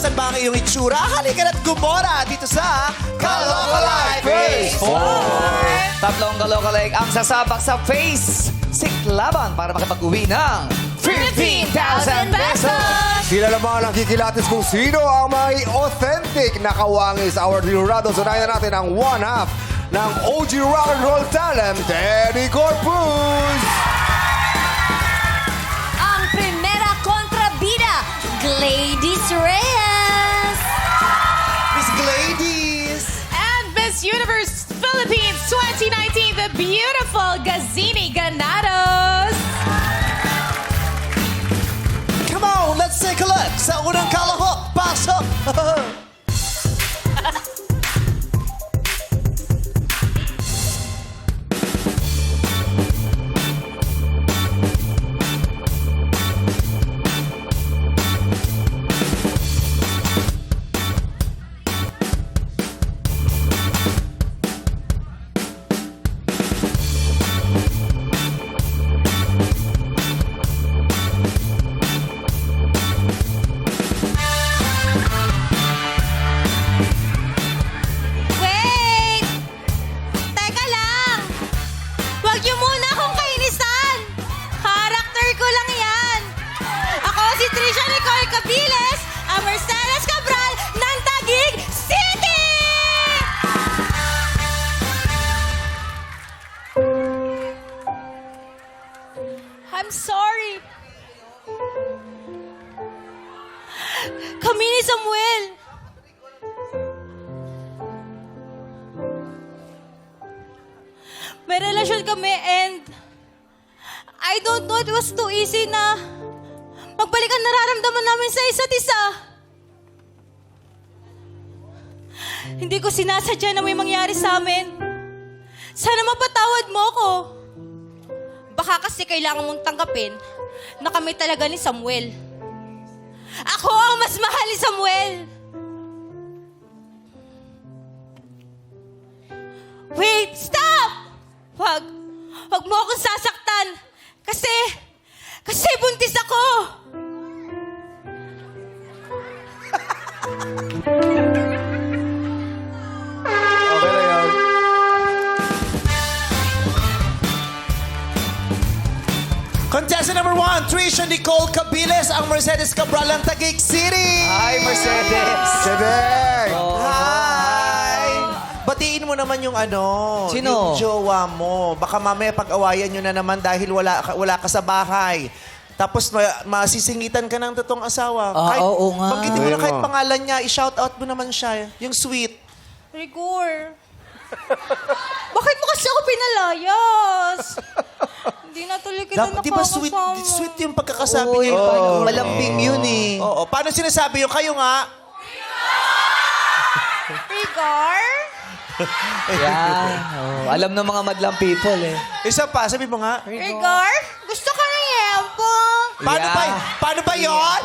Asan ba ang iyong itsura? Halika na't gumora dito sa Kaloka Life Phase 4! Tatlong kalokalike ang sasabak sa Face Siklaban para makapag-uwi ng 15,000 pesos! Sila naman ang kikilatis kung sino ang may authentic na kawangis. Our Jurados, unahin na natin ang one half ng OG Rock and Roll talent, Eddie Corpus! Ang primera kontrabida, Gladys Reyes. Miss Gladys! And Miss Universe Philippines 2019, the beautiful Gazini Ganados. Come on, let's take a look sa unang kalahok. Pasok! Wait! Teka lang! Huwag niyo muna akong kainisan! Character ko lang yan! Ako si Trisha Nicole Cabiles, ang Mercedes Cabral ng Taguig City! I'm sorry. Kami ni Samuel. May relasyon kami and I don't know, it was too easy na magbalik ang nararamdaman namin sa isa't isa. Hindi ko sinasadya na may mangyari sa amin. Sana mapatawad mo ako. Baka kasi kailangan mong tanggapin na kami talaga ni Samuel. Ako ang mas mahal ni Samuel. Wait, stop! Wag mo akong sasaktan. Kasi buntis ako. Okay na yan. Contestant number 1, Trisha Nicole Cabiles, ang Mercedes Cabral ng Taguig City! Hi, Mercedes! Chedeng! Hi! Batiin mo naman yung Sino? yung jowa mo. Baka mamaya pag-awayan nyo na naman dahil wala ka sa bahay. Tapos masisingitan ka ng totoong asawa. Oo nga. Banggitin mo na Sabihin kahit mo. pangalan niya, i-shout out mo naman siya. Yung sweet. Rigor. Bakit mo kasi ako pinalayas? Hindi na tuloy kita Dapat, di ba nakakasama. sweet yung pagkakasabi Uy, niya. paano? Malambing yun eh. Oo. Paano sinasabi yung kayo nga? Rigor? Yan. Oh, alam ng mga madlang people eh. Isa pa, sabi mo nga. Rigor? Gusto ka ng yempo? Paano ba yun?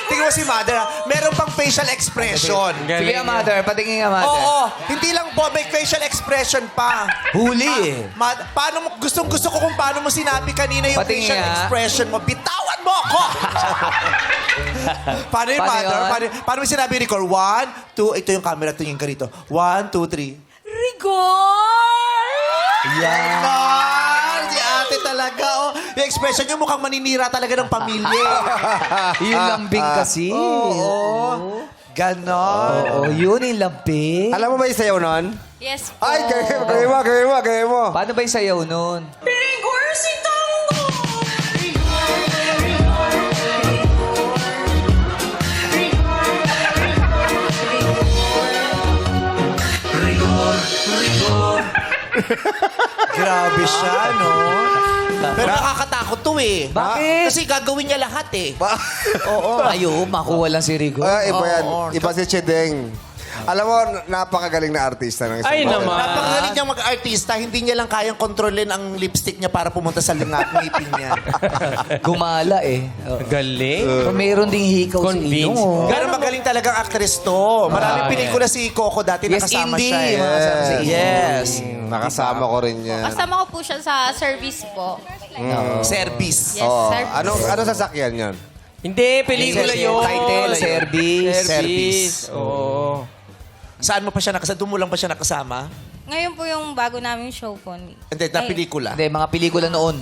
Tingnan mo si Mother, meron pang facial expression. Sige nga, Mother. Patingin nga, Mother. Oo, hindi lang po, may facial expression pa. Huli eh. Paano mo, gustong-gusto ko kung paano mo sinabi kanina yung Patingin facial nga. expression mo. Bitawan mo ako! Paano yung Paano Mother? yun? Paano mo sinabi ni Cor? 1, 2, ito yung camera, tingin ka rito. 1, 2, 3. Rigor? Ah, si ate talaga, oh. Yung expression niyo mukhang maninira talaga ng pamilya. Yung lambing kasi. Oo. Ganon. Oo, yun yung lambing. Alam mo ba yung sayaw nun? Yes po. Ay, gawin mo. Paano ba yung sayaw nun? Rigor si Tango! Grabe siya, no? Pero nakakatakot to eh. Bakit? Kasi gagawin niya lahat eh. Oo. Ayo, makuha lang si Rigo. Iba yan. Oo. Iba si Chedeng. Alam mo, napakagaling na artista ng isang Ay, bayan. naman. Napakagaling niyang mag-artista, hindi niya lang kayang kontrolin ang lipstick niya para pumunta sa ngipin niya. Gumala eh. Galing. Pero meron ding hikaw sa Convince. ilong. Pero magaling talagang actress to. Maraming Ah, pelikula si Coco dati Yes, nakasama indie. siya eh. Mga kasama sa indie. Yes. Nakasama ko rin yan. Kasama ko po siya sa service po. Service. Yes, Oo. service. Anong sasakyan yan? Hindi, pelikula yun. Title, service. Service. Oo. Saan mo pa siya nakasama? Doon mo lang ba siya nakasama? Ngayon po yung bago namin show po. Hindi, na pelikula. Hindi, mga pelikula noon.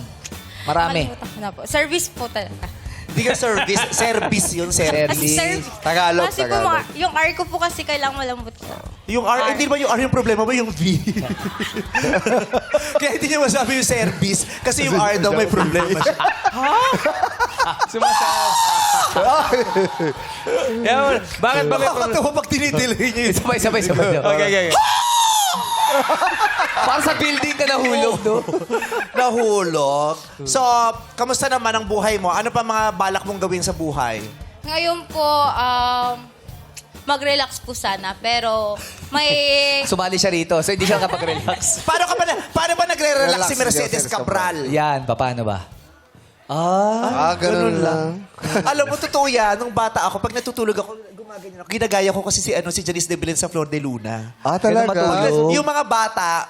Marami. Nakalimutan ko na po. Service po talaga. Hindi ka service. Service yun, service. Kasi service. Tagalog, Kasi po, yung R ko po kasi kailangan malambot siya. Yung R, hindi ba yung R yung problema ba? Yung V. Kaya hindi niya masabi yung service kasi yung R daw may problema siya. Yan, bakit ba may Nakakatawa pag tinidelay niya yun. Sabay. Okay. Parang sa building ka nahulog, no? Nahulog. So, kamusta naman ang buhay mo? Ano pa mga balak mong gawin sa buhay? Ngayon po, mag-relax po sana. Pero may... Sumali siya rito, so hindi siya kapag-relax. Paano ba nagre-relax si Relax, Mercedes Joseph Cabral? Yan, paano ba? Ganun lang. Alam mo, totoo yan. Nung bata ako, pag natutulog ako, gumaganyan ako. Ginagaya ko kasi si Janice de Belen sa Flor de Luna. Talaga? matulog. Yung mga bata,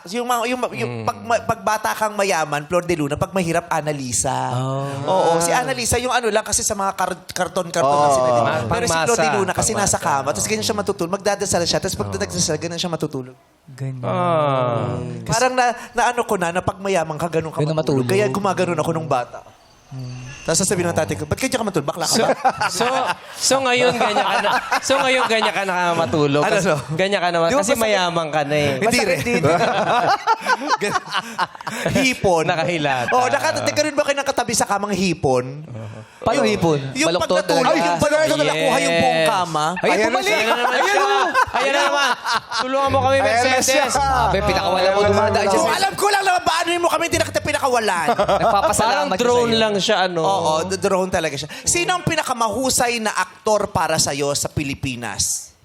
pag bata kang mayaman, Flor de Luna, pag mahirap, Annalisa. Oo, si Annalisa, yung ano lang kasi sa mga karton-karton lang sila. di ba? Pero si Flor de Luna kasi nasa kama, tapos ganyan siya matutulog. Magdadasal siya, tapos pag nagdasal, ganyan siya matutulog. Parang na ko na pag mayaman ka, ganun ka Ganun matulog. matulog. Kaya gumaganon ako nung bata. Tapos sasabihin ng tatay ko, ba't kanya ka matulog? Bakla ka ba? So ngayon ganyan ka na matulog. Ano, Kasi, no? ganyan ka naman. Di ba Kasi masakit? mayaman ka na eh. Hindi rin. Hipon. Nakahilata. Oh, nagkaroon ba kayo ng katabi sa kamang hipon? Paano hipon? Yung pag Baluktot natulog, talaga. yung baluktot na nakuha yung buong kama. Ayan, bumalik! Ayan na naman siya. Ayan na naman. Tulungan mo kami, Ayan na Mercedes. siya. Sabi, pinakawala mo dumadaan siya. So, alam ko lang naman, paano mo kami, hindi na kita pinakawalan. Parang Nagpapasalamat siya drone sa'yo. lang siya, ano. Oo, drone talaga siya. Sino ang pinakamahusay na aktor para sa'yo sa Pilipinas?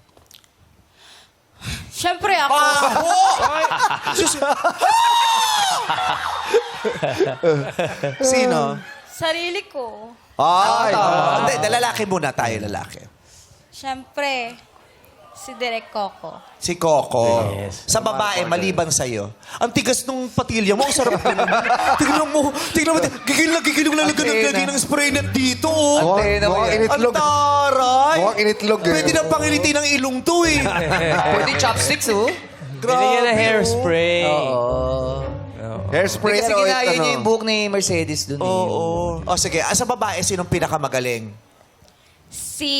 Siyempre ako. Sino? Sarili ko. Hindi, lalaki muna tayo, lalaki. Siyempre, si Direk Coco. Si Coco. Yes. Sa babae, maliban sa'yo. Ang tigas nung patilya mo, ang sarap ka naman. Tignan mo, gigil lang lagay ng spray na dito. Oh. Antena mo Mukhang yan. Ang initlog. taray. Mukhang initlog eh. Pwede nang pangiliti ng ilong to eh. Pwede chopsticks, oh. Binigyan na hairspray. Hairspray Kasi o ginaya ano? niya yung buhok ni Mercedes dun. Oo. O sige, sa babae, sinong pinakamagaling? Si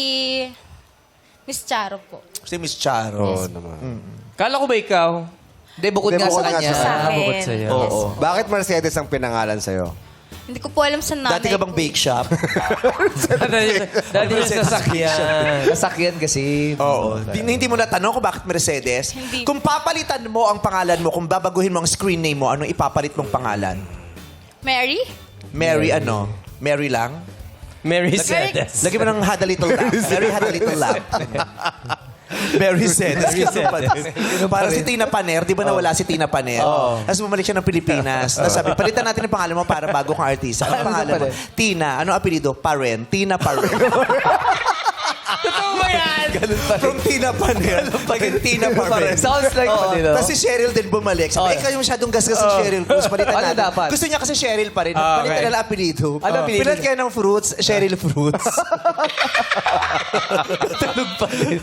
Miss Charo po. Si Miss Charo. Kala ko ba ikaw? Hindi, bukod Hindi, nga bukod sa nga kanya. sa- Sa akin. bukod sa'yo. Yes. Oo. Bakit Mercedes ang pinangalan sa'yo? Hindi ko po alam sa nanay Dati ka bang ko. bake shop? Dati yung sasakyan. Nasakyan kasi. Oo. Hindi mo natanong kung bakit Mercedes? Hindi. Kung papalitan mo ang pangalan mo, kung babaguhin mo ang screen name mo, anong ipapalit mong pangalan? Mary? Mary ano? Mary lang? Mercedes. Lagi mo ng had a little lamp. Mary had a little lamp. Mary said. Para si Tina Paner. Di ba nawala si Tina Paner? Tapos bumalik siya ng Pilipinas. Tapos sabi, palitan natin ang pangalan mo para bago kang artista. Ano pangalan mo? Tina. Ano apelido? Paren. Tina Paren. Totoo ba yan? From Tina Paner. Naging Tina Paren. Sounds like Manila. Tapos si Cheryl din bumalik. Sabi, ikaw yung masyadong gasgas ng Cheryl Cruz. Palitan Ano natin. dapat? Gusto niya kasi Cheryl pa rin. Ah, Palitan okay. na lang apelido. Ano apelido Pilat niya? kayo ng fruits, Cheryl Fruits. Tulog pa rin.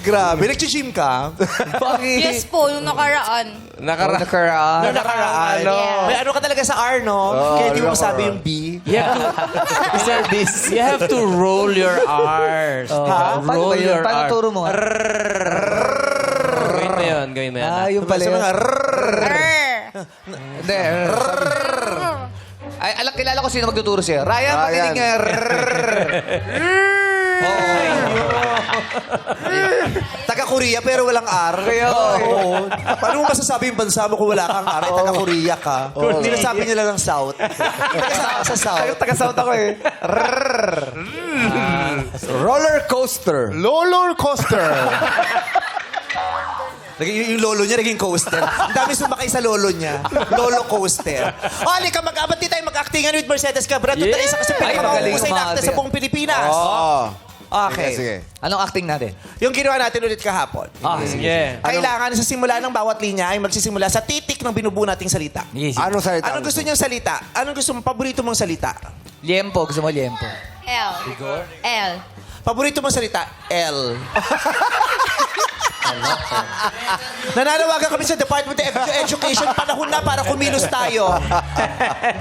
Grabe. Nag-gym ka? Bakit? Yes po, yung nakaraan. Nakaraan. Nakaraan. May ano ka talaga sa R, no? Kaya hindi mo masabi yung B. You have to roll your R's. Paano ba Roll yun? your Paano R. turo mo? Gawin mo yun, gawin mo yan. Yung pala Sa yun. mga Hindi. Ay, kilala ko sino magtuturo siya. Ryan, pakinig nga. taga-Korea pero walang R. Kaya, Oo. Paano mo masasabi yung bansa mo kung wala kang R? Taga-Korea ka. Hindi na sabi nila ng South. Sa South. Taga-South ako eh. Roller coaster. Roller coaster. Yung lolo niya naging coaster. Ang dami sumakay sa lolo niya. Lolo coaster. O, halika, mag-abat di tayo mag-actingan with Mercedes Cabral. Total, isa kasi Ay, magaling pinakamahusay na actor umarte. sa buong Pilipinas. Okay. Sige. Anong acting natin? Yung ginawa natin ulit kahapon. Sige. Kailangan sa simula ng bawat linya ay magsisimula sa titik ng binubuo nating salita. Yes. Anong salita? Anong gusto niyang salita? Anong gusto mong paborito mong salita? Liempo. Gusto mo liempo? L. L. Paborito mong salita? L. Nananawagan kami sa Department of Education. Panahon na para kumilos tayo.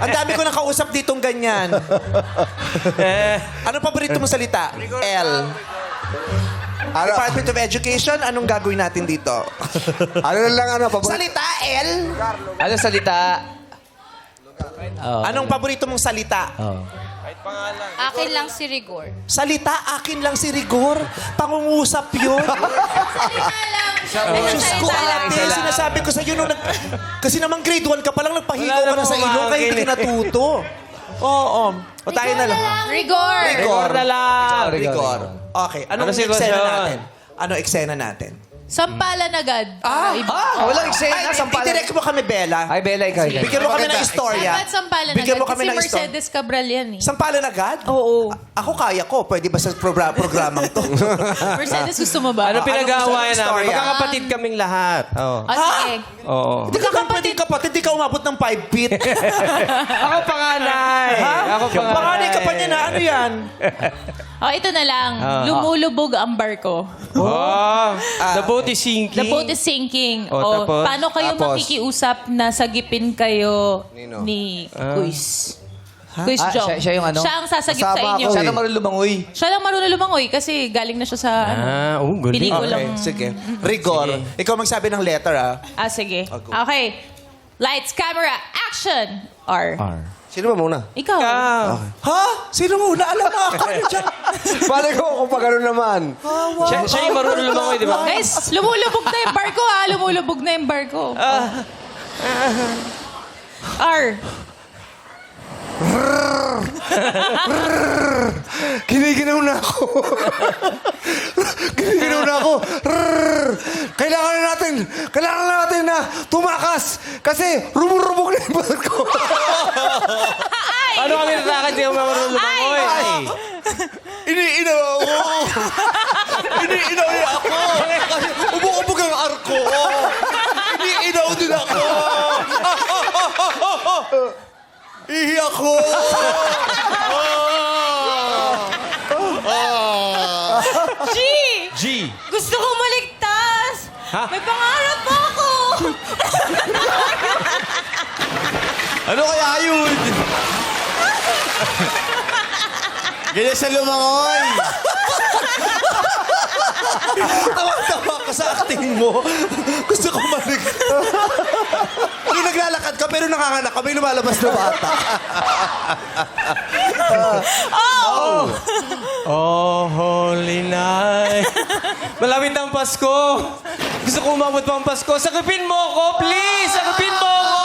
Ang dami ko nakausap ditong ganyan. Anong paborito mong salita? L. Department of Education, anong gagawin natin dito? Ano na lang, Salita, L? Ano salita? Anong paborito mong salita? Akin lang si Rigor. Salita, akin lang si Rigor. Pangungusap yun. Diyos ko, ate, sinasabi ko sa'yo nung kasi naman grade 1 ka pa lang, nagpahigaw ka na sa ilong, kaya hindi ka natuto. Oo. O tayo na lang. Rigor! Rigor na lang. Rigor. Okay, anong Ano sitwasyon? eksena natin? Ano eksena natin? Sampalan agad. Walang eksena. Sampalan. I-direct mo kami, Bella. Ay, Bella, ikaw. Bigyan mo kami ng istorya. Dapat sampalan Bigyan agad. mo kami Kasi ng istorya. Mercedes Cabral yan eh. Sampalan agad? Oo. Ako kaya ko. Pwede ba sa programang to? Mercedes gusto mo ba? Ano pinag-aawayan gusto mong namin? istorya? Magkakapatid kaming lahat. Oh. Sige. Oo. Hindi ka kapatid, di ka umabot ng 5 feet. Ako panganay. Ha? Ako panganay. Panganay ka pa niya na. Ano yan? Ito na lang. Lumulubog ang barko. Oh, the boat is sinking. The boat is sinking. Oh, tapos? Paano kayo Tapos? makikiusap na sagipin kayo Nino? ni Kuis? Kuis Ah, Jong. siya yung ano? Siya ang sasagip Kasama sa inyo. ako Siya na marunong lumangoy. Siya lang marunong lumangoy kasi galing na siya sa Galing. pelikulang... Okay, sige. Rigor. Ikaw magsabi ng letter, ah. Sige. go. Okay. Lights, camera, action! R. Sino ba muna? Ikaw. Ha? Sino muna? Alam mo ako. Ano dyan? Paano ko kung pag ano naman? Siya yung marunong lumangoy, di ba? Guys, lumulubog na yung barko ha. Lumulubog na yung barko. R. Giniginaw na ako. Giniginaw na ako. Kailangan na natin na tumakas. Kasi rumurubog na yung barko. Paano kami natakad di kami marunong lumangoy? Iniinaw ako. Iniinaw niya ako. Kasi umukubog ang arko. Iniinaw din ako. Ihi ako. G! G. Gusto ko maligtas! Ha? May pangarap ako! Ano kaya yun? Ganyan sa lumangoy. Tawa-tawa ka sa acting mo. Gusto ko malig. Yung naglalakad ka pero nanganganak ka, may lumalabas na bata. Oh, holy night. Malapit ang Pasko. Gusto ko umabot pa ang Pasko. Sakipin mo ako, please! Sakipin mo ako!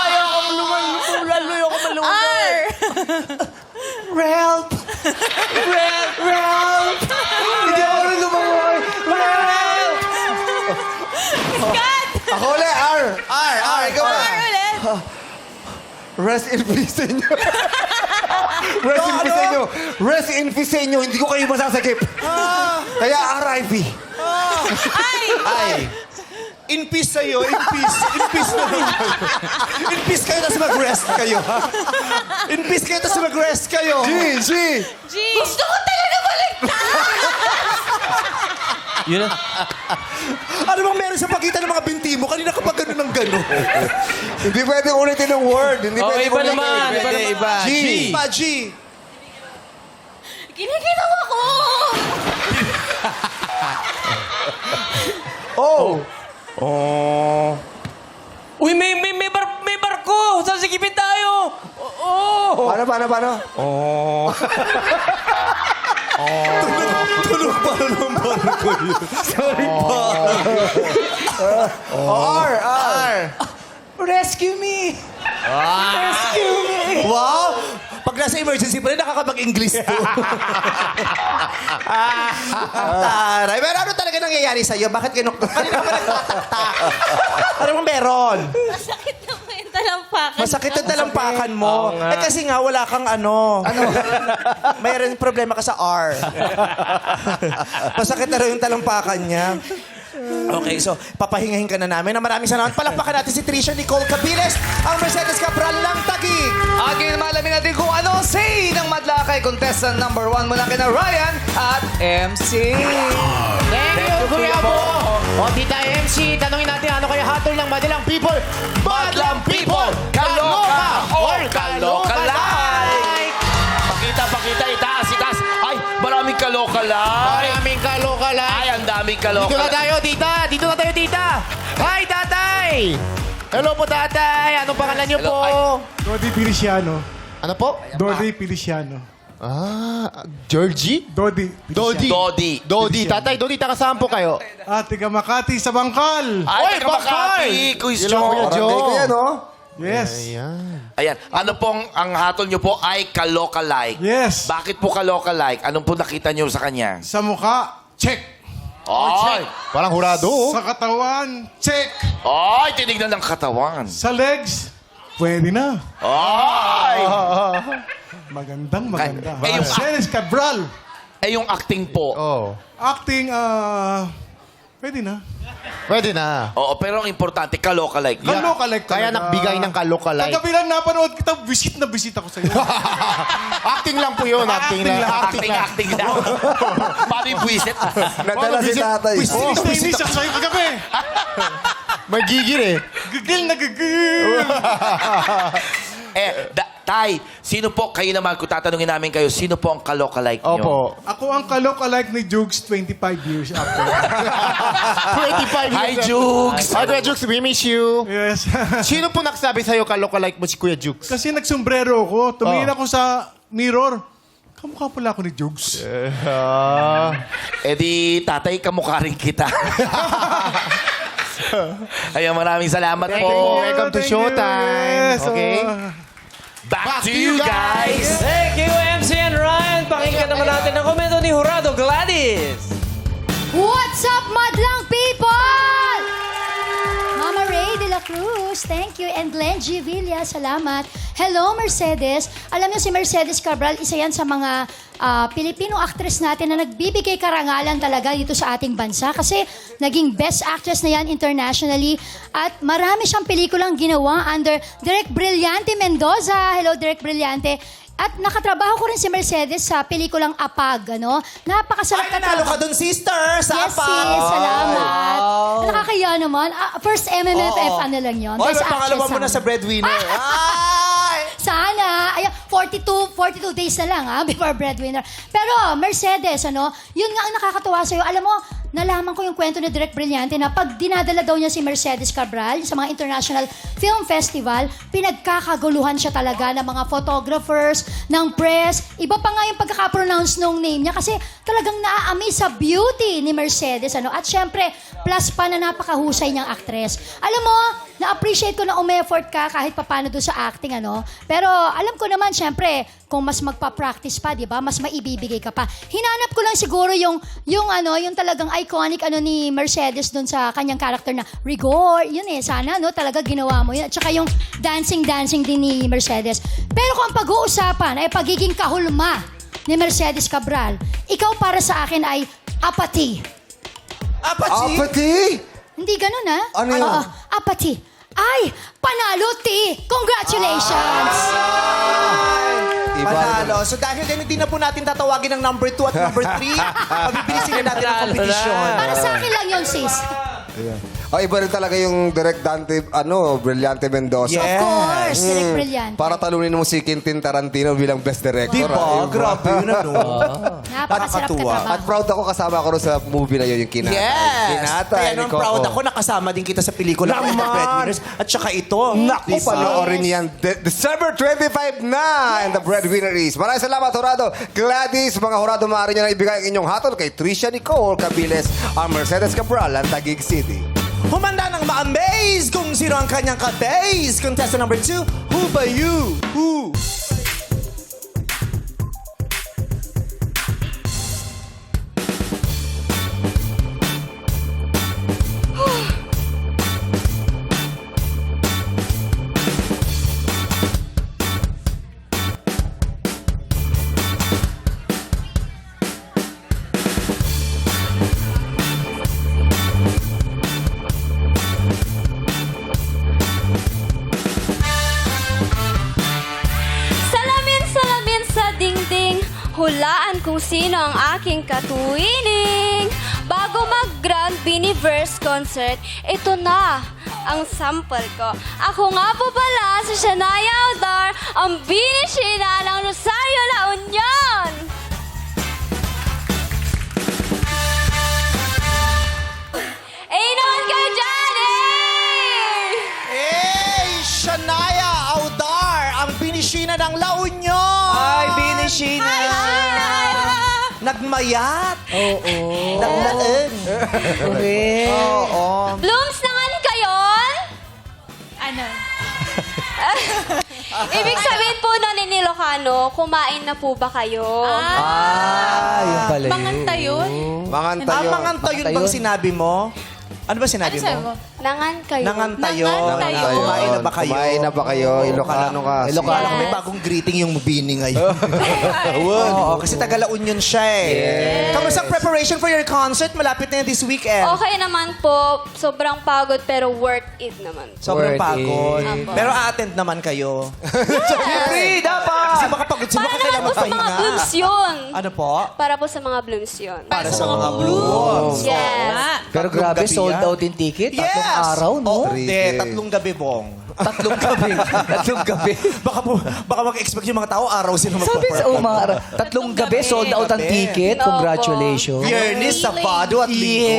Ayoko lumalulan. Ayoko malunan. R! Relp! Ralph! Hindi ako rin lumangoy. God! Ako ulit, R. Ikaw ba? R ulit! Rest in peace sa inyo. Rest in peace sa inyo. Rest in peace sa inyo. Hindi ko kayo masasakip. Kaya RIP. Ay! In peace sa'yo, in peace. In peace na naman. In peace kayo, tapos mag-rest kayo, ha? In peace kayo, tapos mag-rest kayo. G. G! Gusto ko talaga maligtas! Yun na. Ano bang meron sa pagitan ng mga binti mo? Kanina ka pa gano'n ng gano'n. Hindi pwedeng ulitin ng word. Hindi Oh, pwedeng iba ulitin. naman. Iba naman. G. Pa, G. Giniginaw ako! Oh. Oh. Uy, may barko! Sasikipin tayo! Oh! Paano? Oh. Tulog pa ng barko yun. Sorry pa. R. Rescue me! Rescue me! Wow! Pag nasa emergency pa rin, nakakapag-English to. Taray. Pero ano talaga nangyayari sa'yo? Bakit ganun? Kanina ka pa nagtataktak? Ano bang meron? Masakit na po yung talampakan. Masakit ang talampakan mo. Oo nga. Eh kasi nga, wala kang ano. Mayroon problema ka sa R. Masakit na rin yung talampakan niya. Okay, so papahingahin ka na namin. Maraming salamat. Palakpakan natin si Tricia Nicole Cabiles, ang Mercedes Cabral ng Taguig. Again, malamin natin kung ano ang say ng madla kay contestant number 1 mula kina Ryan at MC. Thank you, Kuya Bo. O, Tita MC, tanongin natin ano kaya hatol ng madalang people? Madlang people! Kaloka or kaloka-like? Pakita, itaas. Ay, maraming kaloka-like. Maraming kaloka-like. Ay, ang daming Dito na kaloka-like. tayo, Tita. Dito na tayo, Tita. Hi, Tatay. Hello po, Tatay. Anong pangalan niyo po? Dodi Feliciano. Ano po? Dodi Feliciano. Georgie? Dodi. Dodi. Tatay, Dodi, taga saan po kayo? Tiga Makati sa Bangkal. Ay, Oy, taga Makati. Quiz Kuya Parang day ko yan, oh. Yes. Ayan. Ano pong ang hatol nyo po ay kaloka-like? Yes. Bakit po kaloka-like? Anong po nakita nyo sa kanya? Sa mukha, check. Ay, Parang hurado. Sa katawan, check. ay, tinignan ng katawan. Sa legs, pwede na. Ay! Maganda. Eh, yung- Mercedes Cabral. Eh, yung acting po. Acting, pwede na. Pwede na. Oo, pero ang importante, kaloka-like. Kaloka-like Kaya talaga. nagbigay ng kaloka-like. Kagabi lang napanood kita, visit ako sa iyo. Acting lang po yun. Acting lang. Acting daw. Paano yung buwisit? Nadala si tatay. Inis ako sa iyo kagabi. May gigil eh. Gigil na gigil. Tay, sino po, kayo naman, kung tatanungin namin kayo, sino po ang kaloka-like nyo? Opo. Ako ang kalok-alike ni Jukes 25 years after. 25 Hi, years. Jukes! Hi, Kuya Jukes. We miss you. Yes. Sino po nagsabi sa'yo kaloka-like mo si Kuya Jukes? Kasi nagsombrero ako. Tumingin ako sa mirror. Kamukha pala ako ni Jukes. Eh di, tatay, kamukha rin kita. Ayun, maraming salamat Thank po. you. Welcome to Thank you. Showtime. Yes, Okay? Back to you guys! Thank you, MC and Ryan. Pakinggan naman natin ang komento ni Jurado Gladys. What's up, madlang people? Mama Ray de la Cruz, thank you. And Glenn G. Villa, salamat. Hello, Mercedes. Alam niyo si Mercedes Cabral, isa yan sa mga Pilipino actress natin na nagbibigay karangalan talaga dito sa ating bansa kasi naging best actress na yan internationally at marami siyang pelikulang ginawa under Direk Brillante Mendoza. Hello, Direk Brillante. At nakatrabaho ko rin si Mercedes sa pelikulang Apag, ano? Napakasarap Ay, nanalo ka dun, sister! Sa Yes, APA. sis. Salamat. Nakakaya naman. First MMFF, ano lang yun. Oy, Best may pangalawa actress mo na naman. sa breadwinner. Ay! Sana. Ayan, 42 days na lang, before breadwinner. Pero, Mercedes, ano, yun nga ang nakakatuwa sa'yo. Alam mo, nalaman ko yung kwento ni Direk Brillante na pag dinadala daw niya si Mercedes Cabral sa mga international film festival, pinagkakaguluhan siya talaga ng mga photographers, ng press. Iba pa nga yung pagkakapronounce nung name niya kasi talagang naa-amaze sa beauty ni Mercedes. Ano? At syempre, plus pa na napakahusay niyang actress. Alam mo, na-appreciate ko na umeffort ka kahit papano doon sa acting, ano? Pero alam ko naman, syempre, kung mas magpa-practice pa, di ba? Mas maibibigay ka pa. Hinanap ko lang siguro yung talagang iconic ni Mercedes doon sa kanyang character na rigor. Yun sana, no? Talaga ginawa mo yun. At saka yung dancing din ni Mercedes. Pero kung ang pag-uusapan ay pagiging kahulma ni Mercedes Cabral, ikaw para sa akin ay apathy. Apathy? Apathy? Hindi ganun, ha? Ano yun? Oo, apathy. Ay, panalo, T! Congratulations! Panalo. So dahil din, hindi na po natin tatawagin ng number 2 at number 3. Mabibilisin na natin ang kompetisyon. Para sa akin lang yun, sis. Iba rin talaga yung Direk Dante, Brillante Mendoza. Yes. Of course, Direk Brillante. Para talunin mo si Quentin Tarantino bilang best director. Di ba? Iba. Grabe yun, ano? Napakasarap ka Nakakatuwa. At trabaho. proud ako kasama ko rin sa movie na yun, yung Kinatay. Yes! Kinatay Kaya ni naman Coco. proud ako, nakasama din kita sa pelikula ng The Breadwinners. At saka ito. Naku, Diba? panoorin yan. December 25 na! And the breadwinner is. Maraming salamat, Horado. Gladys, mga Horado, maaari nyo na ibigay ang inyong hatol kay Tricia Nicole Cabiles, ang Mercedes Cabral, ang Taguig City. Humanda ng ma-amaze kung sino ang kanyang ka-base. Contestant number 2, who ba you? Who? hulaan kung sino ang aking katuwining. Bago mag-Grand Biniverse concert, ito na ang sample ko. Ako nga po pala si Shania Audar, ang binishina ng Rosario La Union. Eh, naman kayo dyan, Hey! Shania Audar, ang binishina ng La Union! Ay, Binishina! Nagmayat! Oo. Naglaan! Correct. Oo. Blooms naman kayon? Ano? Ibig sabihin po nun ni Ilocano, kumain na po ba kayo? Yun pala yun. Manganta yun? Manganta Ah, yun. manganta yun bang sinabi mo? Ano ba sinabi Ano sabi mo? mo? Nangan kayo. Nangantayo. Nangantayo. Kumain na ba kayo? Kumain na ba kayo? Ilocano ka. Ilocano Yes. may bagong greeting yung Bini ngayon. Oo, kasi taga La Union siya eh. Kamusta ang preparation for your concert? Malapit na yan this weekend. Okay naman po. Sobrang pagod pero worth it naman. Sobrang Worth pagod. it. Pero a-attend naman kayo. Free, dapat! Kasi baka pagod sila, baka Para naman kailangan po sa mga magpahinga. blooms yun. Ano po? Para po sa mga blooms yun. Para sa mga blooms. Yes. Pero Tatlong grabe, gabi sold yan. out yung ticket. Tatlong Yes! araw, no? Oh, hindi, tatlong gabi, Bong. Tatlong gabi. Tatlong gabi. Baka mag-expect yung mga tao, araw sila Sabi sa magpa-perform. mga tatlong gabi, sold out ang Gabi. ticket. Opo. Congratulations. Biyernes, Sabado at Linggo.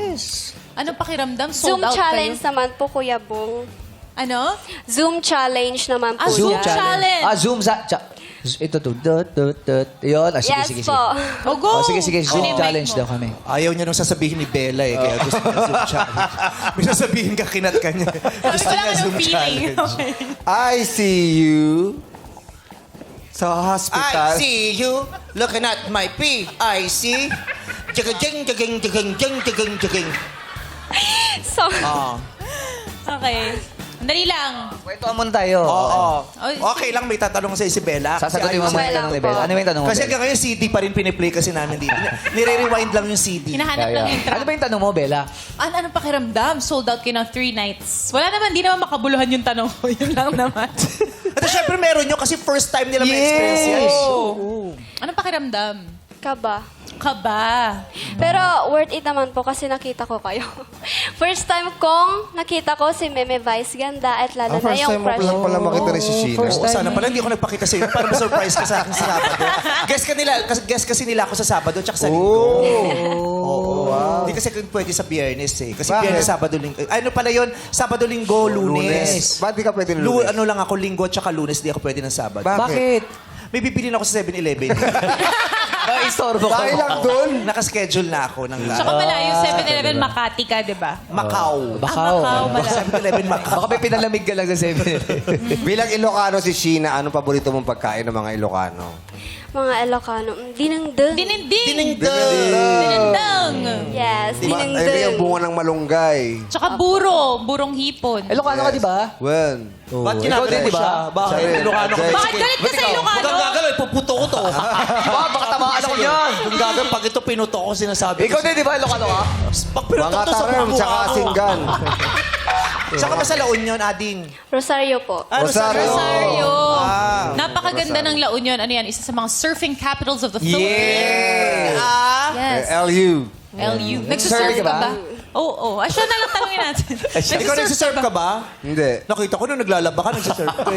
Yes. Anong pakiramdam? Sold Zoom out challenge kayo? naman po, Kuya Bong. Ano? Zoom challenge naman po. Zoom yan. challenge. Zoom ito to. Yun. Sige, Yes sige, po. sige. Oh, go! Sige, sige. Zoom Ano yung challenge mic mo? daw kami. Ayaw niya nung sasabihin ni Bella eh, kaya gusto niya Zoom challenge. May sasabihin ka, kinat ka niya. Gusto Wala niya ka ng Zoom feeling. challenge. Okay. I see you sa I hospital. see you looking at my PIC. Jiging, jiging, jiging, jiging, jiging, jiging. So, Okay. Dali lang. Kwentuhan muna tayo. Oo. Ay, Okay lang, may tatanong sa si Bella. Sasagutin mo Kasi muna yung tanong ni Bella. Ano ba yung tanong mo, Kasi Bella? hanggang ngayon, CD pa rin piniplay kasi namin dito. Nire-rewind lang yung CD. Hinahanap lang yung track. Ano ba yung tanong mo, Bella? Anong pakiramdam? Sold out kayo ng 3 nights. Wala naman, di naman makabuluhan yung tanong ko. Yun lang naman. At syempre meron nyo kasi first time nila ma-experience yan. Anong pakiramdam? kaba. Kaba. Pero worth it naman po kasi nakita ko kayo. First time kong nakita ko si Meme Vice Ganda at lalo na First yung time mo crush lang pala makita rin si Sheena. Oo, sana pala hindi ako nagpakita sa iyo para ma-surprise ka sa akin sa Sabado. Guess kasi nila ako sa Sabado tsaka sa Linggo. Oo. Hindi kasi pwede sa Biyernes eh. Kasi Bakit? Biyernes, Sabado, Linggo. Ano pala yun? Sabado, Linggo, Lunes. Ba't di ka pwede ng Lunes? Ano lang ako, Linggo tsaka Lunes, di ako pwede ng Sabado. Bakit? May bibili na ako sa 7-Eleven. Istorbo ka. Dahil lang doon. Nakaschedule na ako ng Tsaka malayo, 7-Eleven, Makati ka, di ba? Macau. Bakaw. Macau. 7-Eleven Macau. Baka may pinalamig ka lang sa 7-Eleven. Bilang Ilocano si Sheena, anong paborito mong pagkain ng mga Ilocano? Mga Ilocano. Dinengdeng. Dininding. Dinengdeng. Dinindang. Yes, Ay, yung dinengdeng. bunga ng malunggay. Tsaka buro. Burong hipon. Ilocano ka, di ba? Well, Ba't Ikaw din, ginagalit di ba? siya? Bakit? Siya rin. Ilocano ka. Bakit galit ka sa Ilocano? Huwag gagawin, puputo ko to. Baka tamaan ako yan. Kung gagawin, pag ito pinuto ko, sinasabi Ikaw din, di ba? Ilocano ka? Pag pinuto mga ko sa taram, mukha tsaka ko. singgan. Saan ka ba sa La Union, Ading? Rosario po. Rosario. Rosario. Ah. Napakaganda ng La Union. Ano yan? Isa sa mga surfing capitals of the Philippines. Yes. LU. LU. Nagsusurf Nagsusurf ka ka ba? ba? Oo. Siya na lang tanongin natin. Ikaw nagsisurf ka ba? Hindi. Nakita ko nung naglalaba ka, nagsisurf ka.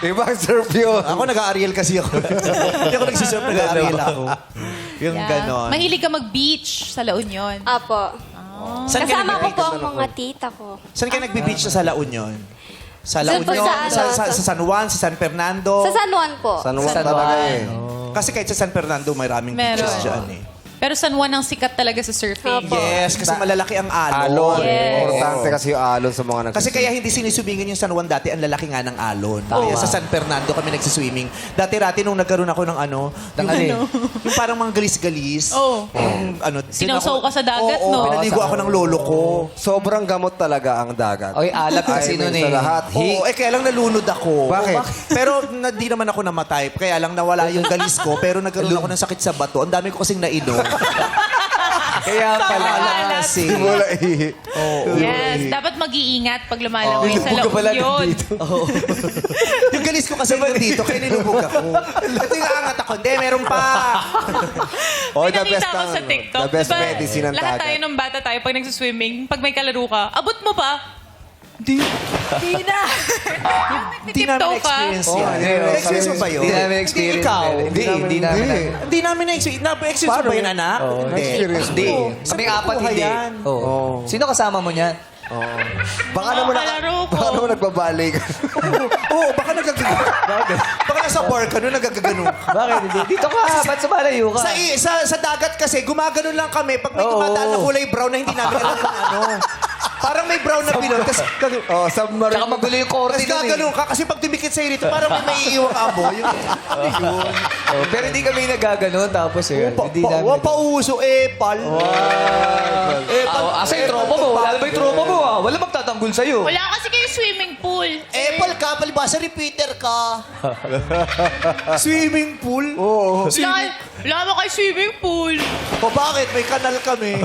Ibang surf yun. Ako nag-aariel kasi ako. Hindi ako nagsisurf, nag-aariel ako. Yung Yan. ganon. Mahilig ka mag-beach sa La Union. Apo. Saan ka Kasama ko nag- po ang mga tita ko. Saan ka nagbe-beach sa La Union? Sa La Saan po Union, sa ano? sa San Juan, sa San Fernando. Sa San Juan po. San Juan San talaga Juan. eh. Kasi kahit sa San Fernando, may raming Meron. beaches dyan eh. Pero San Juan ang sikat talaga sa surfing. Opo. Yes, kasi malalaki ang alon. Alon. Yes. Importante kasi yung alon sa mga Kasi kaya hindi siniswimmingin yung San Juan dati, ang lalaki nga ng alon. Tama. Kaya sa San Fernando kami nagsiswimming. Dati-rati nung nagkaroon ako ng ano, Ng ano? yung parang mga galis-galis. Oo. Yung, ano, Sinawsaw ka sa dagat, Oo, no? pinaligo ako ng lolo ko. Sobrang gamot talaga ang dagat. Okay, alat kasi Ay, nun may eh. sa lahat. Oo, kaya lang nalunod ako. Bakit? Pero di naman ako namatay. Kaya lang nawala yung galis ko. Pero nagkaroon ako ng sakit sa bato. Ang dami ko kasing nainom. Kaya pala. Pakalat. Simula Yes, dapat mag-iingat pag lumalangoy sa Nilubog ka pala loob yun. dito. Yung galis ko kasi dito, kaya nilubog ako. Ito yung aangat ako. Hindi, meron pa. Oh, May nakita ko sa TikTok. The best Diba, medicine ng lahat tayo dagat. ng bata tayo pag nagsiswimming, pag may kalaro ka, abot mo pa. Di na. Hindi namin experience yan. Na-experience mo ba yun? Hindi namin experience. Ikaw? Hindi namin. Hindi namin na-experience. Na-experience mo ba yun, anak? Na-experience mo. Kaming apat hindi. yan? Oo. Sino kasama mo niyan? Baka naman kalaro ko. baka naman nagbabalik. Oo, baka nagagano. Baka nasa bar ka nun, nagagano. Bakit hindi? Dito ka. Ba't sumalayo ka? Sa dagat kasi, gumagano lang kami pag may dumadaan na kulay brown na hindi namin alam kung ano. Parang may brown na bilog. Kasi, Oh, submarine. Tsaka magulo yung korte Tapos nun eh. gaganon ka kasi pag dumikit sa'yo rito, parang may maiiwang amo. Yun. Oh, pero hindi kami nagaganon tapos eh. Hindi namin. Pauso, epal. Asa yung tropa mo? Wala ba yung tropa mo? Wala magtatanggol sa'yo. Wala kasi kayo swimming pool. Epal ka, palibasa repeater ka. Swimming pool? Oo. Wala mo kayo swimming pool. O bakit? May kanal kami.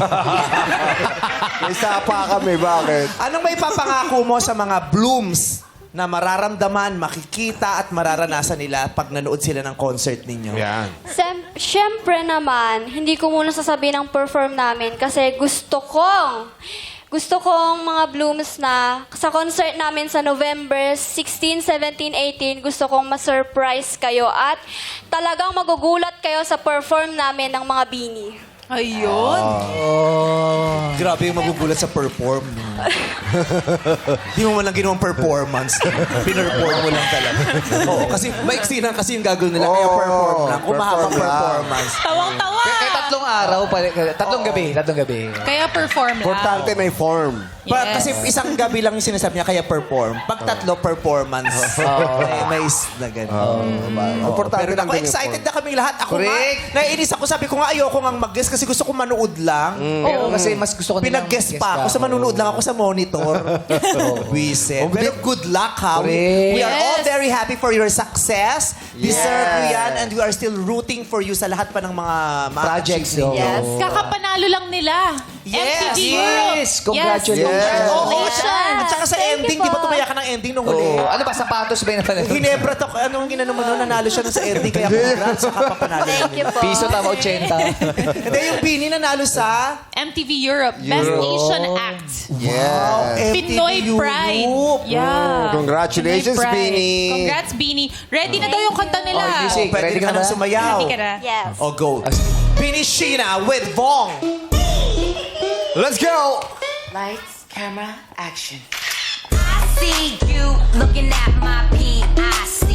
May sapa kami, bakit? Anong may papangako mo sa mga blooms na mararamdaman, makikita at mararanasan nila pag nanood sila ng concert ninyo? Yan. Siyempre naman, hindi ko muna sasabihin ang perform namin kasi gusto kong mga blooms na sa concert namin sa November 16, 17, 18, gusto kong ma-surprise kayo at talagang magugulat kayo sa perform namin ng mga Bini. Ayun. Grabe yung magugulat sa perform. Di mo man lang ginawang performance. Pinerform mo lang talaga. Oo, kasi maiksi lang kasi yung gagawin nila. Kaya perform lang. Kung mahabang perform lang. performance. Tawang-tawa. Kaya 3 araw, tatlong gabi. Kaya perform lang. Importante may form. Kasi isang gabi lang yung sinasabi niya, kaya perform. Pag 3, performance. May na gano'n. Importante Pero lang ako, din yung excited form. na kaming lahat. Ako Correct. nga, naiinis ako. Sabi ko nga, ayoko nga mag-guess kasi gusto ko manood lang. Pero kasi mas gusto ko nilang Pinag-guess pa ako. Sa manunood lang ako sa monitor. Wiset. Pero good luck, ha? Correct. We are all Yes. very happy for your success. Deserve you yan. And we are still rooting for you sa lahat pa ng mga Projects, achieve ninyo. Yes. Kakapanalo lang nila. Yes. MTV Europe. Yes. Congratulations. Congratulations. At saka sa Thank you ending, po. di ba tumaya ka ng ending nung huli? Ano ba, sapatos ba yung napanood? Ginebra to, anong ginano mo nun, nanalo siya nun sa ending, kaya congrats, saka papanalo Thank you po. Piso tama 80. Hindi, yung Bini nanalo sa MTV Europe. Best Asian Act. Yes. Pinoy MTV Pride. Europe. Yeah. Congratulations, Pinoy Pride. Bini. Congrats, Bini. Ready na daw yung kanta nila. music. Pwede Ready ka ka nang na ba? sumayaw. Ready ka na? Yes. O go. Bini Sheena with Vong. Let's go! Lights, camera, action. I see you looking at my PIC.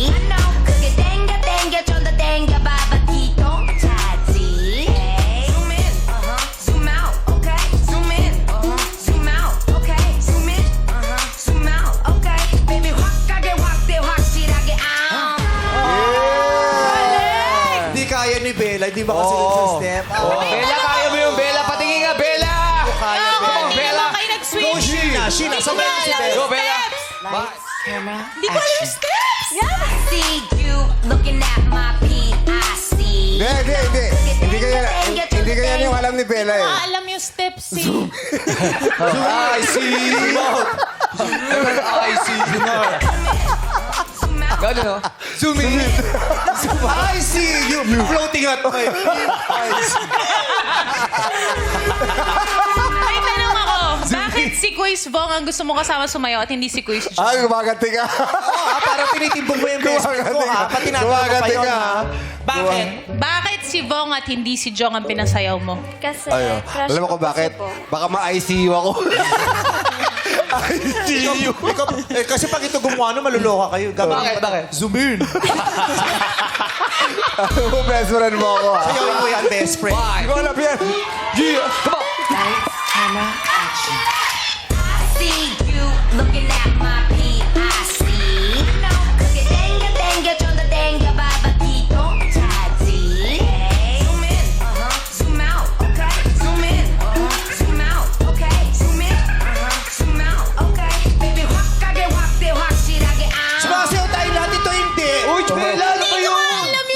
I know. 그게 땡겨 좀 더 땡겨 봐봐 기동 차지. Zoom in, zoom out, okay. Zoom in, zoom out, okay. Zoom in, zoom out, okay. Baby 확하게 확대 확실하게 Di kaya ni Bella, di ba kasi sa step? Bella, kaya mo yung Bella. Patingin nga, Bella! Kaya Ako, Bella. hindi naman kayo nag-switch. Go Sheena, Sheena, Hindi ko sabay na mo si alam Bella. yung Go, Bella. steps. Lights, camera, Hindi ko alam yung action. steps. I see you looking at my PIC. Hindi kaya yung alam ni Bella eh. Alam yung steps eh. I see you. I see you. Gano'n, no? Zoom in. I see you. Floating at my May tanong ako. Bakit si Kuis Vong ang gusto mo kasama sumayaw at hindi si Kuis Jong? Ay, gumaganti ka. Parang tinitimbong mo yung best friend ko, ha? Pati natanong ko pa yun, ha? Bakit? Bakit si Vong at hindi si Jong ang pinasayaw mo? Kasi crush Alam mo ko kung bakit? kasi po. Baka ma-ICU ako. ICU. Kasi pag ito gumawa, maluloka kayo. Bakit? Zoom in. Best friend mo ako, ha? Sayawin mo yan, best friend. Hindi ko alam yan. Come on. Lights, camera, action. I see you looking at my PIC. I know. 그게 땡겨 좀 더 땡겨 봐봐 기동 차지. Zoom in, zoom out, okay. Zoom in, zoom out, okay. Zoom in, zoom out, okay. Baby 확하게 확대 확실하게 Sumasayaw tayo lahat, ito hindi. Uy, Bella, ano ba yun?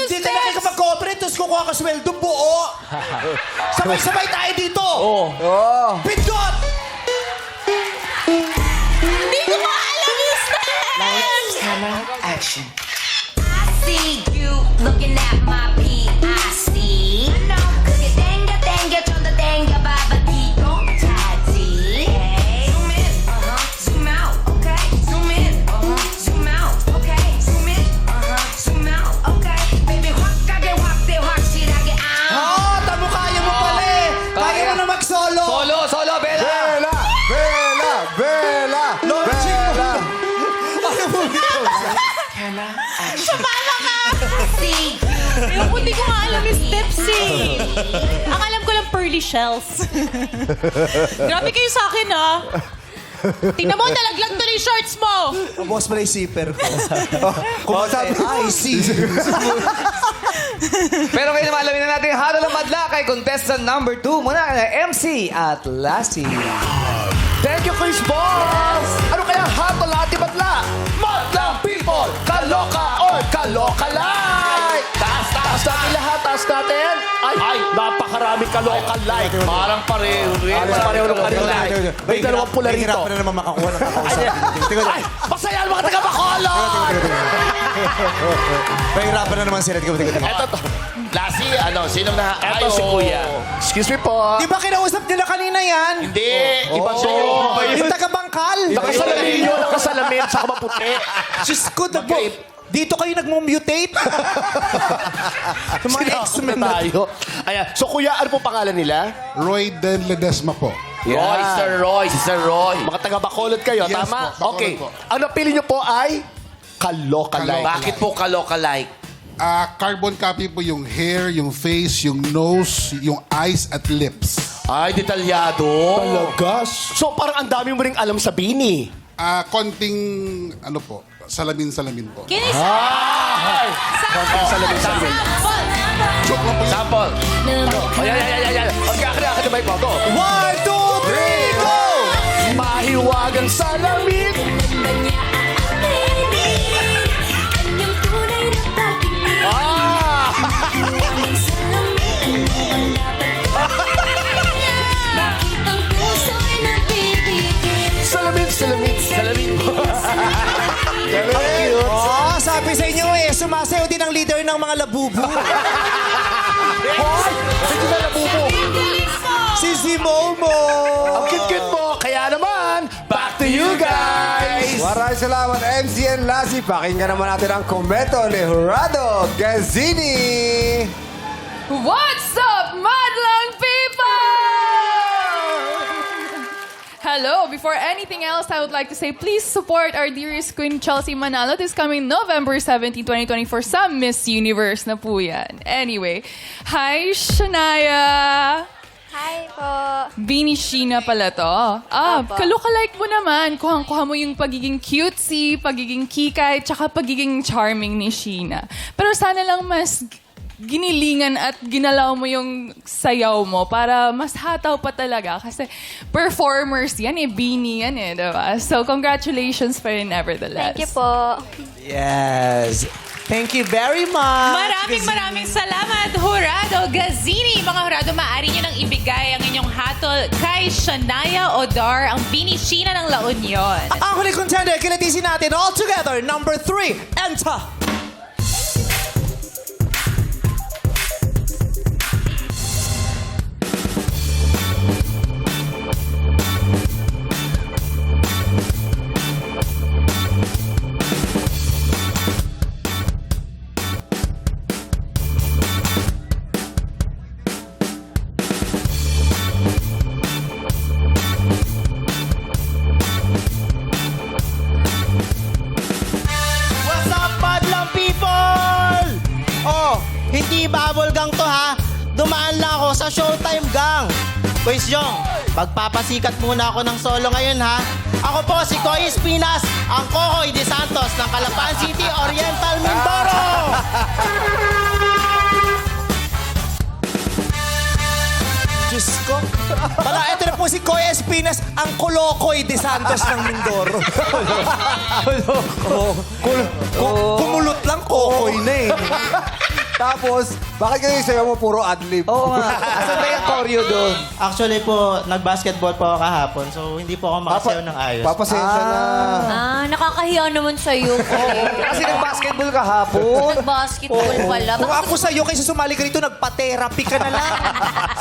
Hindi ka nakikipag-cooperate, tapos kukuha ka sweldo buo. Sabay-sabay tayo dito. Pindot! Hindi ko maalam yung step! Lights, camera, action. I see you looking at my PIC. 그게 땡겨 좀 더 땡겨 봐봐 이거 타지. Zoom in, zoom out, okay. Zoom in, zoom out, okay. Zoom in, zoom out, okay. Baby 확하게 확대 확실하게 Tamo kaya mo pala eh. Kaya mo na mag-solo. Solo, Bella! Bella! Bella! Ayaw mo dito. Camera, action. see you. Ayun, hindi ko nga alam yung steps eh. Ang alam ko lang pearly shells. Grabe kayo sa akin ah. Tingnan mo, nalaglag to yung shorts mo. Boss mo na yung zipper ko. Kumasabi, I see. Pero ngayon naman, alamin na natin yung Hatol ng Madla kay contestant number 2 muna na MC at Lassie. Thank you, Chris Boss! Ano kaya hatol natin Madla? Madlang people! Kaloka or kaloka-like! Taas natin lahat, taas natin! Ay, napakaraming kaloka-like! Parang pareho rin. Pareho ng kaloka-like. May dalawang pula rito. Hihirapan na naman makakuha ng kakausap. Ay, masaya ang mga taga-Bacolod! Mahirapan na naman sila. Eto, Lassie, sino na? Eto si Kuya. Excuse me po. Di ba kinausap nila kanina yan? Hindi. Iba to. Yung taga-bangkal. Nakasalamin yun, nakasalamin, saka maputi. Diyos ko, dito kayo nag-mutate? Yung mga X-Men na. tayo. Ayan. So, Kuya, ano po pangalan nila? Roy Del Ledesma po. Roy, Sir Roy. Mga taga-Bacolod kayo, Yes tama? po, Bacolod Okay. po. Ang napili nyo po ay kaloka-like. Bakit po kaloka-like? Carbon copy po yung hair, yung face, yung nose, yung eyes at lips. Ay, detalyado. Talaga? So, parang ang dami mo ring alam sa Bini. Konting, salamin-salamin po. Kinis. Salamin. Joke lang po yun. Sample. Ayan. Magkakaya ka na ba go? 1, 2, 3, go! Mahiwagang salamin. Salamin. Sabi sa inyo sumasayaw din ang leader ng mga labubu. Hoy! Sige na labubo. Si Momo. Ang cute-cute mo. Kaya naman, back to you guys. Maraming salamat, MC and Lassie. Pakinggan naman natin ang komento ni Jurado Gazzini. What's up, Madlang people? Hello. Before anything else, I would like to say please support our dearest Queen Chelsea Manalo this coming November 17, 2024 sa Miss Universe na po yan. Anyway, hi, Shania. Hi po. Bini Sheena pala to. Opo. Kaloka-like mo naman. Kuhang-kuha mo yung pagiging cutesy, pagiging kikay, tsaka pagiging charming ni Sheena. Pero sana lang mas ginilingan at ginalaw mo yung sayaw mo para mas hataw pa talaga. Kasi performers yan Bini yan diba? So congratulations pa rin nevertheless. Thank you po. Yes. Thank you very much. Maraming salamat, Jurado Gazzini. Mga Jurado, maaari nyo nang ibigay ang inyong hatol kay Shania Odar, ang Bini Sheena ng La Union. Ang huling contender, kilatisin natin all together. Number 3, enter. What's up, Madlang people? Oh, hindi bubble gang to ha. Dumaan lang ako sa Showtime gang. Quiz Jong, magpapasikat muna ako ng solo ngayon ha. Ako po si Koy Espinas, ang Kokoy de Santos ng Calapan City, Oriental, Mindoro. Diyos ko. Pala, ito na po si Koy Espinas, ang Kolokoy de Santos ng Mindoro. Kumulot lang, Kokoy na eh. Tapos, bakit kayo sayo mo puro adlib? Oo nga. Asan ba yung choreo doon? Actually po, nag-basketball po ako kahapon, so hindi po ako makasayaw ng ayos. Papasensya na. Nakakahiya naman sa'yo. Kasi nag-basketball kahapon. Nag-basketball pala. Kung ako sa'yo, kaysa sumali ka rito, nagpa-therapy ka na lang.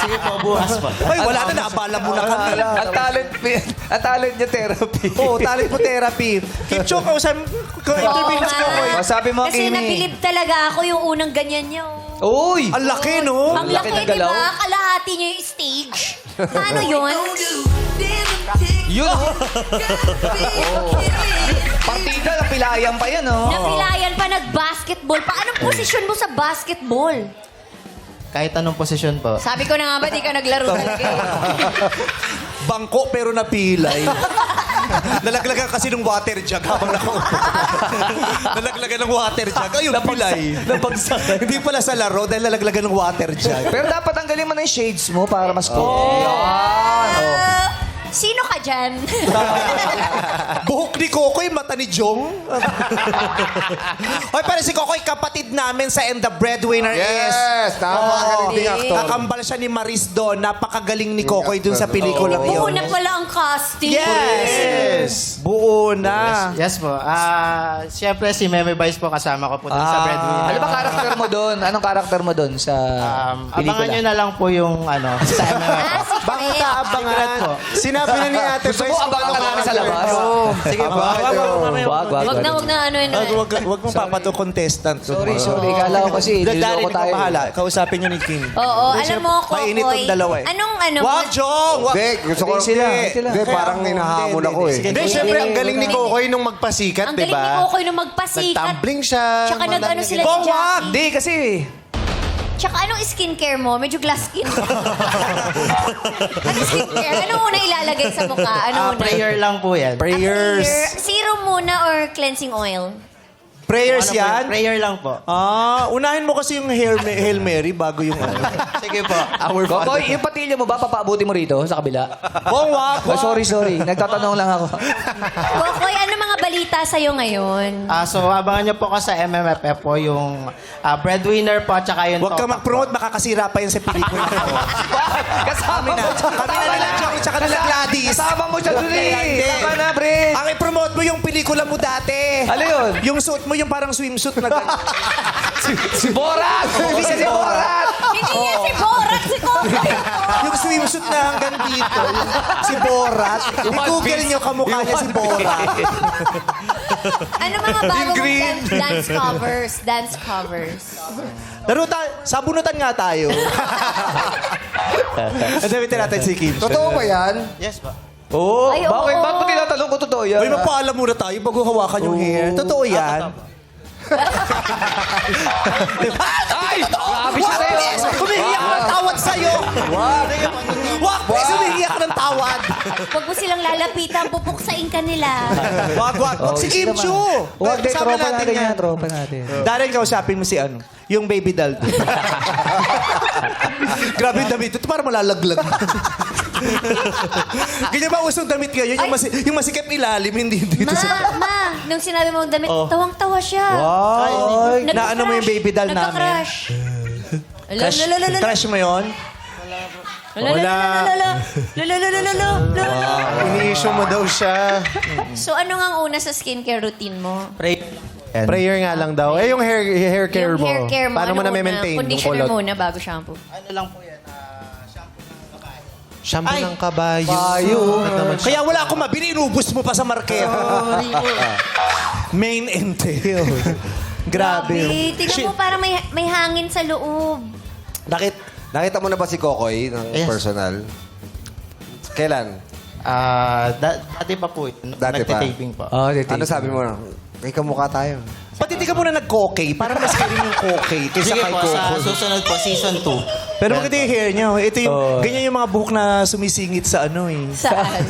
Sige po, bukas po. Ay, wala na, naabala mo na kami. Ang talent niya therapy. Oo, talent mo therapy. Kim Cho, interview na si Kokoy. Sabi mo, Kasi Kimi. nabilib talaga ako yung unang ganyan niya. Oh. Uy! Ang laki, no? Ang laki, ng di galaw. ba? Kalahati niya yung stage. Paano yun? Yun, oh. Partida, napilayan pa yan, oh. Napilayan pa, nag-basketball pa. Anong posisyon mo sa basketball? Kahit anong posisyon po. Sabi ko na nga ba, di ka naglaro talaga. Bangko pero napilay. Nalaglagan kasi ng water jug habang nakaupo. Nalaglagan ng water jug. Ayun, pilay. Hindi pala sa laro dahil nalaglagan ng water jug. Pero dapat tanggalin mo na yung shades mo para mas cool. Sino ka dyan? Buhok ni Kokoy, mata ni Jong. Hoy, pero si Kokoy, kapatid namin sa And the Breadwinner is... Yes! Tama, galing ding actor. Kakambal siya ni Maris doon. Napakagaling ni Kokoy dun sa pelikulang Buo yun. na pala ang casting. Yes! Buo na. Yes po. Siyempre si Meme Vice po kasama ko po dun sa Breadwinner. Ano ba karakter mo doon? Anong karakter mo doon sa Abangan nyo na lang po yung sa MMF. Bakit Secret po. Sinabi na ni Ate Gusto mo abangan ka namin sa labas? Sige po. Wag na. Wag mong papato contestant. Sorry. Kala ko kasi Dadali, niloko ikaw tayo. bahala. Kausapin niyo ni Kim. Oo, alam mo, Mainit Kokoy. ang dalawa eh. Anong Wag, Jong! Wag. Hindi, gusto ko Hindi, parang hinahamon ako eh. Hindi, syempre, ang galing ni Kokoy nung magpasikat, Ang di galing ni ba? Kokoy nung magpasikat. Nagtumbling siya. Tsaka nag-ano sila ni Bong, wag! Jackie. Hindi, kasi... Tsaka anong skincare mo? Medyo glass skin. Ano skincare? Anong una ilalagay sa mukha? Ano una? Prayer lang po yan. Prayers. Serum muna or cleansing oil? Prayers yan? Prayer lang po. Unahin mo kasi yung Hail Mary bago yung ano. Sige po. Kokoy, yung patilya mo ba, papaabuti mo rito sa kabila? Bong, wag! Oh, sorry. Nagtatanong lang ako. Kokoy, ano mga balita sa'yo ngayon? So, abangan nyo po ka sa MMFF po yung Breadwinner po, tsaka yun Huwag ka po. mag-promote, makakasira pa yan sa pelikula. Kasama mo. Kami na nila Jong, tsaka nila Gladys. Kasama mo siya dun eh. Tama na, Brit. Ang i-promote mo yung pelikula mo dati. Ano yun? Yung suit mo, yung parang swimsuit na gano'n. Si Borat! Hindi siya si Borat! Hindi niya si Borat, si Kokoy. Yung swimsuit na hanggang dito. Si Borat. I-google nyo kamukha niya si Borat. Ano mga bago mong dance covers? Dance covers. Laro tayo. Sabunutan nga tayo. Nadawitin natin si Kim. Totoo ba yan? Yes po. Oo. Ay, oo. Bakit? Ba't mo tinatanong ko totoo yan? Uy, magpaalam muna tayo bago hawakan yung hair. Totoo yan. Ay! Grabe siya sa'yo. Humihiyak ng tawad sa'yo. Wag, please, humihiyak ng tawad. Huwag mo silang lalapitan, pupuksain ka nila. Wag. Wag si Kim Chu. Huwag din, Kasama tropa natin yan. Tropa natin. Darren, kausapin mo si ano, yung baby doll. Grabe yung damit. Ito parang malalaglag. Ganyan ba usong damit ngayon? Yung masikip ilalim, hindi dito sa... Ma, nung sinabi mo damit, tawang-tawa siya. Wow. Nagka-crush. Naano mo yung baby doll namin? Nagka-crush. Crush mo yun? Ini-issue mo daw siya. So ano nga ang una sa skincare routine mo? Prayer nga lang daw. Yung hair care Yung mo. hair care mo, Paano mo ano na-maintain yung conditioner kulot? muna bago shampoo. Ano lang po yan? Shampoo ng kabayo. Kaya wala akong mabili, inubos mo pa sa market. Main and tail. Grabe. Tingnan mo parang may hangin sa loob. Nakita mo na ba si Kokoy ng personal? Kailan? Dati pa po. Dati pa? Nagtitaping po. Ano sabi mo? May kamukha tayo. Pati di ka muna nag-kokay. Parang mas karin yung kokay kaysa Sige kay po, sa Kokoy. susunod po, season 2. Pero maganda yung hair niya. Ito yung, ganyan yung mga buhok na sumisingit sa ano eh. Saan?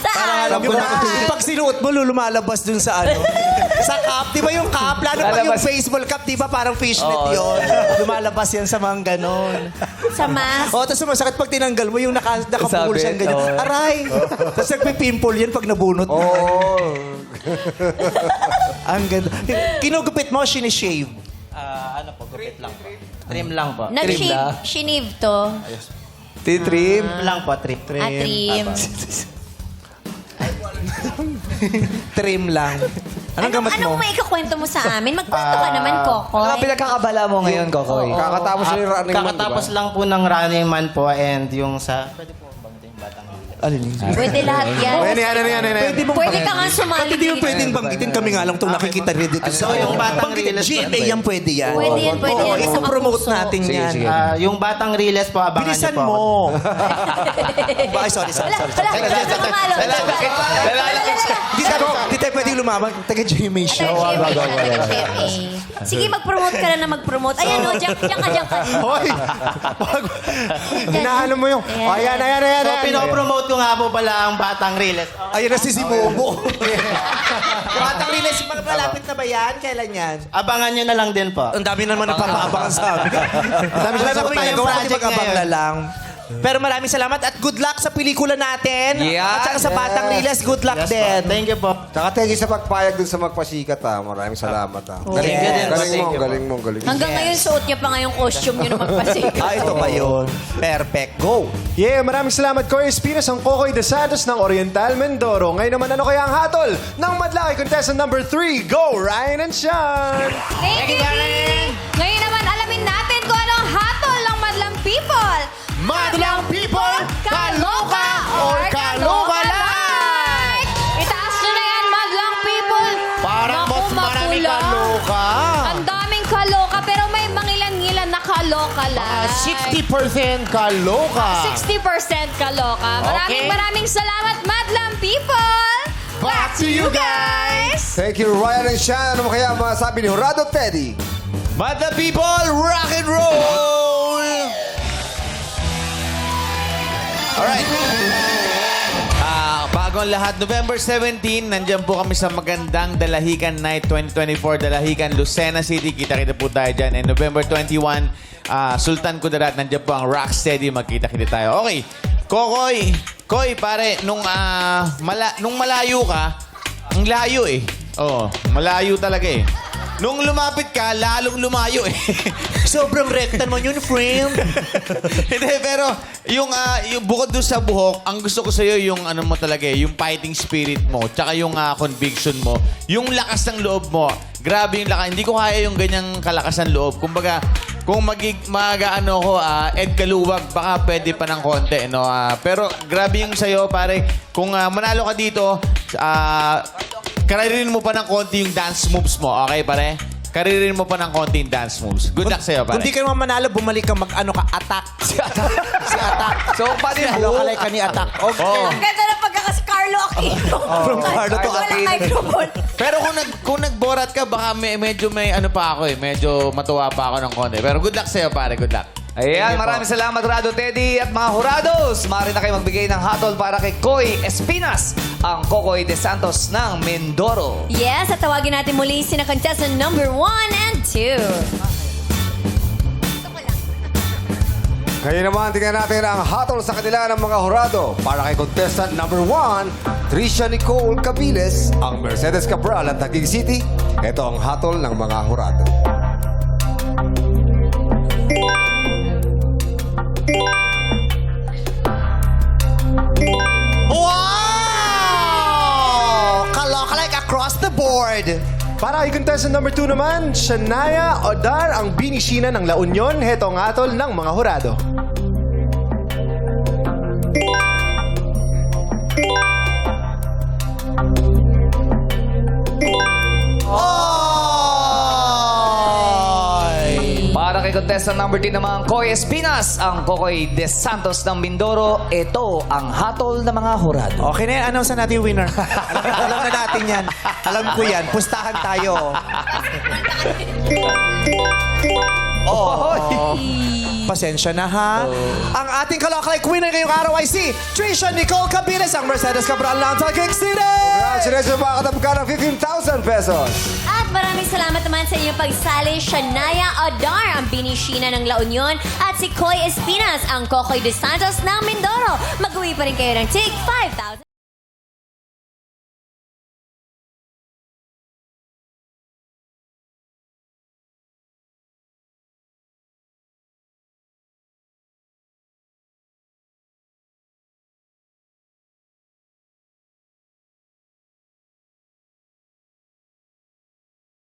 Saan? Alam ko na, pag sinuot mo, lumalabas dun sa ano. Sa cup, di ba yung cup? Lalo pag yung baseball cup, di ba parang fishnet yun? Lumalabas yan sa mga ganon. Sa mask? O, tapos masakit pag tinanggal mo, yung nakabukol siyang ganyan. Aray! Tapos nagpipimple yan pag nabunot mo. Ang ganda. Kinugupit mo, sinishave. Ano po, gupit lang po. Trim lang po. Nag-shinive to. Titrim. Lang po, trim. Trim. Trim lang. Anong gamot mo? Anong may ikakwento mo sa amin? Magkwento ka naman, Kokoy. Ano ang pinagkakabala mo ngayon, Kokoy? Kakatapos na yung Running Man, Kakatapos lang po ng Running Man po and yung sa... Pwede po banggitin yung Batang Lilas. Pwede lahat yan. Pwede mong Pwede ka nga sumali. Pati di yung pwedeng banggitin. Kami nga lang itong nakikita rin dito. So, yung Batang Riles... GMA yan pwede yan. Pwede yan, pwede yan. Gusto ko promote puso. natin yan. yung Batang Riles po, abangan niyo Bilisan po. mo. Ay, sorry. Wala, Di tayo pwedeng lumamang. Taga GMA show. Sige, mag-promote ka na mag-promote. Ayan o, diyan ka. Hoy! Hinaano mo yung... Ayan. So, pinopromote ko nga po pala ang Batang Riles. Ayun na si Bobo. Batang Riles, malapit na ba yan? Kailan yan? Abangan nyo na lang din po. Ang dami naman nagpapaabangan sa amin. Ang dami siya sa project mag-abang na lang. Pero maraming salamat at good luck sa pelikula natin. At saka sa Batang Riles, good luck din. Thank you po. Tsaka thank you sa pagpayag dun sa magpasikat, ha. Maraming salamat, ha. Galing mo. Hanggang ngayon, suot niya pa nga yung costume niyo na magpasikat. Ito ba yun? Perfect. Go! Yeah, maraming salamat Koy Espinas, ang Kokoy de Santos ng Oriental Mindoro. Ngayon naman, ano kaya ang hatol ng madlaki contestant number 3? Go, Ryan and Sean! Thank you, King! Ngayon naman, alamin natin kung ano ang hatol ng Madlang People. Madlang People, kaloka or kaloka like! Itaas nyo na yan, Madlang People. Parang Naku, mas marami mapula. kaloka. Ang daming kaloka, pero may mangilan-ngilan na kaloka lang. 60% kaloka. 60% kaloka. Maraming salamat, Madlang People. Back to you guys! Thank you, Ryan and Sean. Ano mo kaya masabi ni Jurado Teddy? Mata people, rock and roll! Alright. Bagong lahat, November 17, nandiyan po kami sa magandang Dalahican Night 2024, Dalahican, Lucena City. Kita-kita po tayo dyan. And November 21, Sultan Kudarat, nandiyan po ang Rocksteady. Magkita-kita tayo. Okay, Koy, pare, nung malayo ka, ang layo eh. Oo, malayo talaga eh. Nung lumapit ka, lalong lumayo eh. Sobrang rekta mo yun, friend. Hindi, pero yung bukod doon sa buhok, ang gusto ko sa'yo yung ano mo talaga eh, yung fighting spirit mo, tsaka yung conviction mo, yung lakas ng loob mo. Grabe yung lakas. Hindi ko kaya yung ganyang kalakas ng loob. Kumbaga, kung mag-ano ko, Ed Kaluwag, baka pwede pa ng konti. No? Pero grabe yung sa'yo, pare. Kung manalo ka dito, karirin mo pa ng konti yung dance moves mo. Okay, pare? Karirin mo pa ng konti yung dance moves. Good luck sa'yo, pare. Kung di ka naman manalo, bumalik ka attack. Si Attack. So, paano yung buhok? Lokalay ka ni Attack. Okay. Ang ganda na pagkakas Carlo Aquino. From Carlo to Walang Aquino. microphone. Pero kung nagborat ka, baka medyo may ano pa ako eh. Medyo matuwa pa ako ng konti. Pero good luck sa'yo, pare. Good luck. Ayan, maraming salamat, Rado Teddy at mga hurados. Maaari na kayo magbigay ng hatol para kay Koy Espinas, ang Kokoy de Santos ng Mindoro. Yes, at tawagin natin muli sina contestant number 1 and 2. Ngayon naman, tingnan natin ang hatol sa kanila ng mga hurado. Para kay contestant number 1, Trisha Nicole Cabiles, ang Mercedes Cabral at Taguig City. Ito ang hatol ng mga hurado. Wow! Kalokalike across the board. Para kay contestant number 2 naman, Shania Odar, ang binisina ng La Union. Heto ang hatol ng mga hurado. Para kay contestant number 3 naman, Koy Espinas, ang Kokoy de Santos ng Mindoro. Ito ang hatol ng mga hurado. Okay na yan. Announce na natin yung winner. alam na natin yan. Alam ko yan. Pustahan tayo. Oh. Pasensya na ha. Ang ating kalokalike winner ngayong araw ay si Trisha Nicole Cabiles, ang Mercedes Cabral ng Taguig City! Congratulations, makakatanggap ka ng 15,000 pesos. At maraming salamat naman sa inyong pagsali, Shania Adar, ang Binishina ng La Union, at si Koy Espinas, ang Kokoy de Santos ng Mindoro. Mag-uwi pa rin kayo ng tig 5,000.